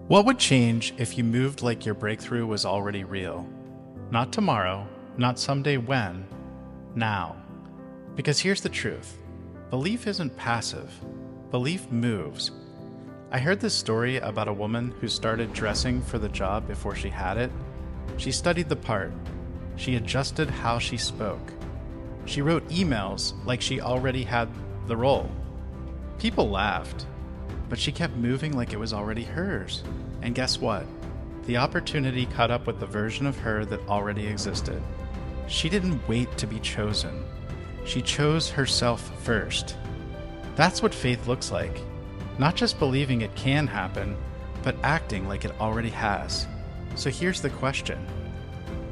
What would change if you moved like your breakthrough was already real? Not tomorrow, not someday when, now. Because here's the truth. Belief isn't passive. Belief moves. I heard this story about a woman who started dressing for the job before she had it. She studied the part. She adjusted how she spoke. She wrote emails like she already had the role. People laughed, but she kept moving like it was already hers. And guess what? The opportunity caught up with the version of her that already existed. She didn't wait to be chosen. She chose herself first. That's what faith looks like. Not just believing it can happen, but acting like it already has. So here's the question.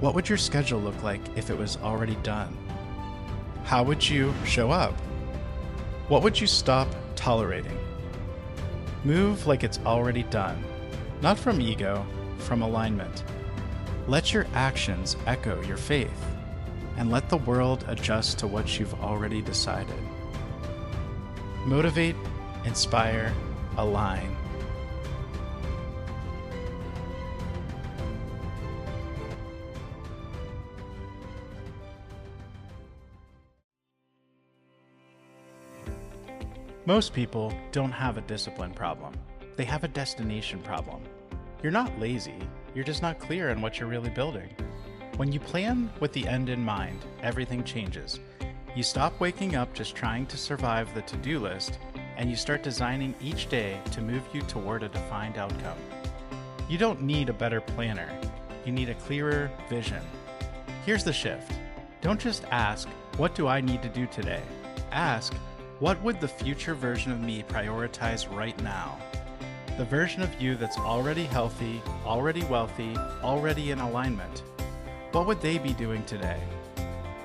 What would your schedule look like if it was already done? How would you show up? What would you stop tolerating? Move like it's already done. Not from ego, from alignment. Let your actions echo your faith, and let the world adjust to what you've already decided. Motivate, inspire, align. Most people don't have a discipline problem. They have a destination problem. You're not lazy, you're just not clear on what you're really building. When you plan with the end in mind, everything changes. You stop waking up just trying to survive the to-do list, and you start designing each day to move you toward a defined outcome. You don't need a better planner. You need a clearer vision. Here's the shift. Don't just ask, what do I need to do today? Ask, what would the future version of me prioritize right now? The version of you that's already healthy, already wealthy, already in alignment. What would they be doing today?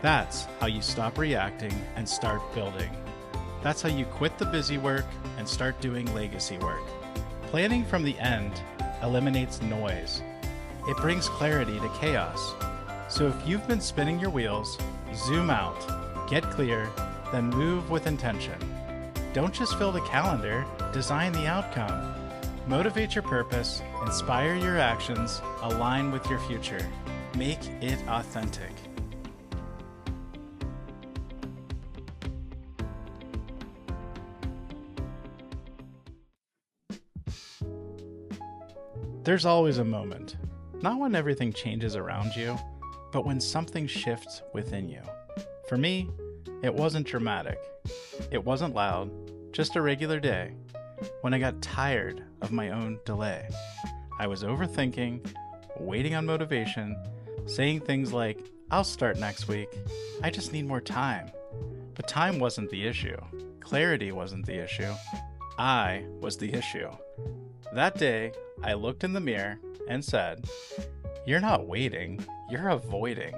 That's how you stop reacting and start building. That's how you quit the busy work and start doing legacy work. Planning from the end eliminates noise. It brings clarity to chaos. So if you've been spinning your wheels, zoom out, get clear, then move with intention. Don't just fill the calendar, design the outcome. Motivate your purpose, inspire your actions, align with your future. Make it authentic. There's always a moment, not when everything changes around you, but when something shifts within you. For me, it wasn't dramatic. It wasn't loud, just a regular day. When I got tired of my own delay. I was overthinking, waiting on motivation, saying things like, I'll start next week. I just need more time. But time wasn't the issue. Clarity wasn't the issue. I was the issue. That day, I looked in the mirror and said, you're not waiting, you're avoiding.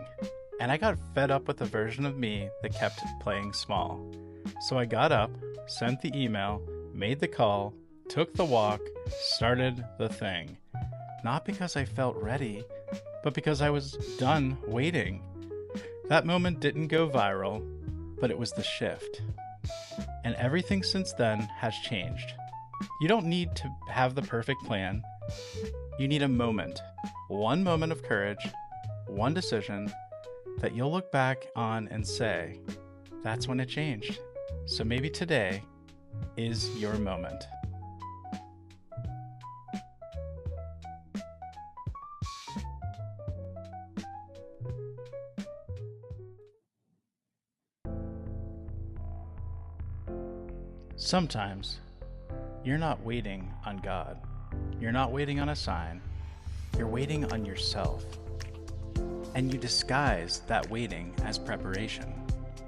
And I got fed up with the version of me that kept playing small. So I got up, sent the email, made the call, took the walk, started the thing. Not because I felt ready, but because I was done waiting. That moment didn't go viral, but it was the shift. And everything since then has changed. You don't need to have the perfect plan. You need a moment. One moment of courage, one decision that you'll look back on and say, that's when it changed. So maybe today is your moment. Sometimes you're not waiting on God. You're not waiting on a sign. You're waiting on yourself. And you disguise that waiting as preparation.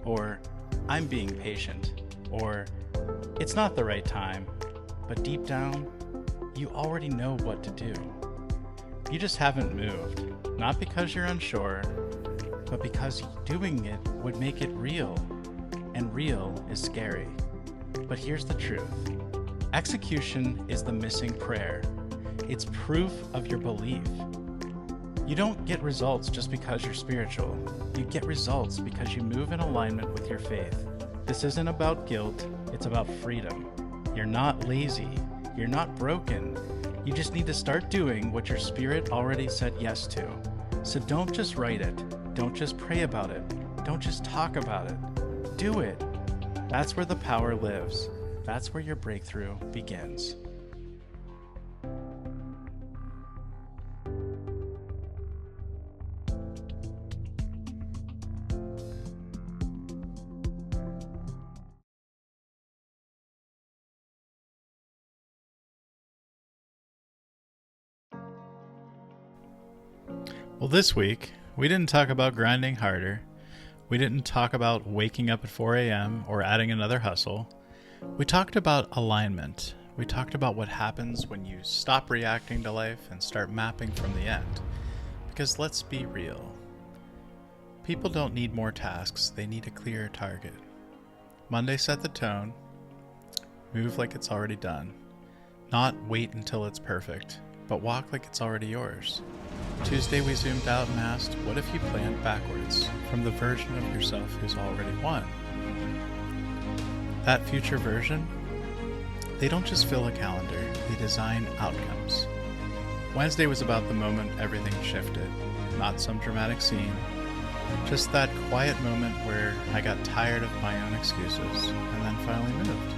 Or, I'm being patient. Or, it's not the right time. But deep down, you already know what to do. You just haven't moved. Not because you're unsure, but because doing it would make it real. And real is scary. But here's the truth. Execution is the missing prayer. It's proof of your belief. You don't get results just because you're spiritual. You get results because you move in alignment with your faith. This isn't about guilt, it's about freedom. You're not lazy, You're not broken. You just need to start doing what your spirit already said yes to. So don't just write it. Don't just pray about it. Don't just talk about it. Do it. That's where the power lives. That's where your breakthrough begins. Well, this week, we didn't talk about grinding harder. We didn't talk about waking up at 4 a.m. or adding another hustle. We talked about alignment. We talked about what happens when you stop reacting to life and start mapping from the end. Because let's be real. People don't need more tasks, they need a clear target. Monday set the tone. Move like it's already done. Not wait until it's perfect, but walk like it's already yours. Tuesday we zoomed out and asked, what if you planned backwards from the version of yourself who's already won? That future version, they don't just fill a calendar, they design outcomes. Wednesday was about the moment everything shifted, not some dramatic scene, just that quiet moment where I got tired of my own excuses and then finally moved.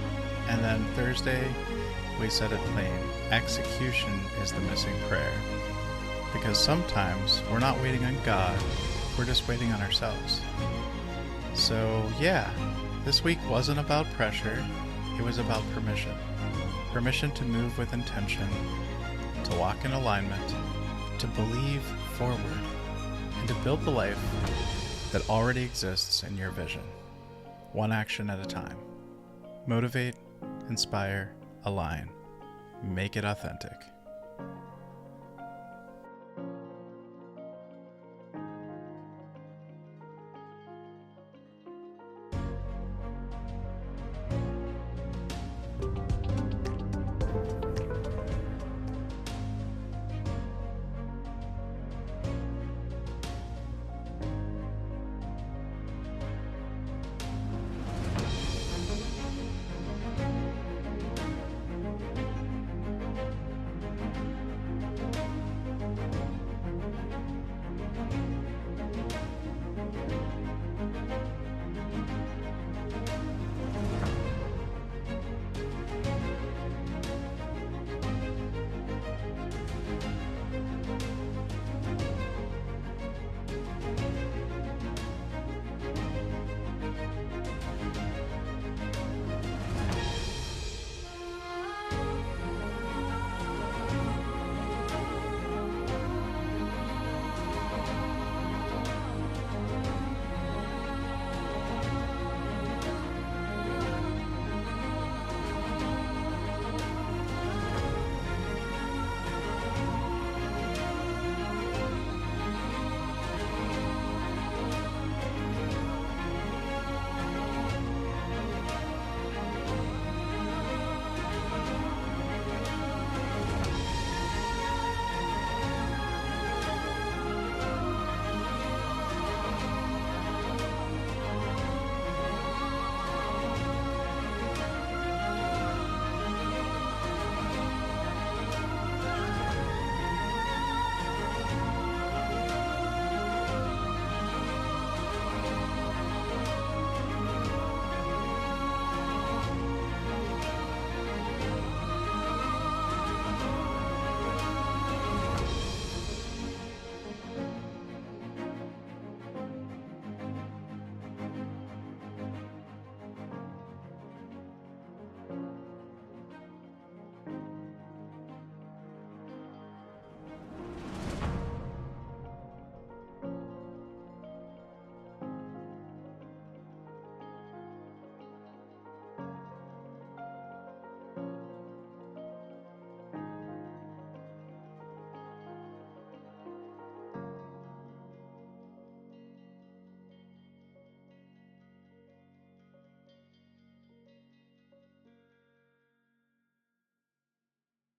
And then Thursday, we said it plain, execution is the missing prayer. Because sometimes we're not waiting on God, we're just waiting on ourselves. So yeah, this week wasn't about pressure, it was about permission. Permission to move with intention, to walk in alignment, to believe forward, and to build the life that already exists in your vision. One action at a time. Motivate, inspire, align. Make it authentic.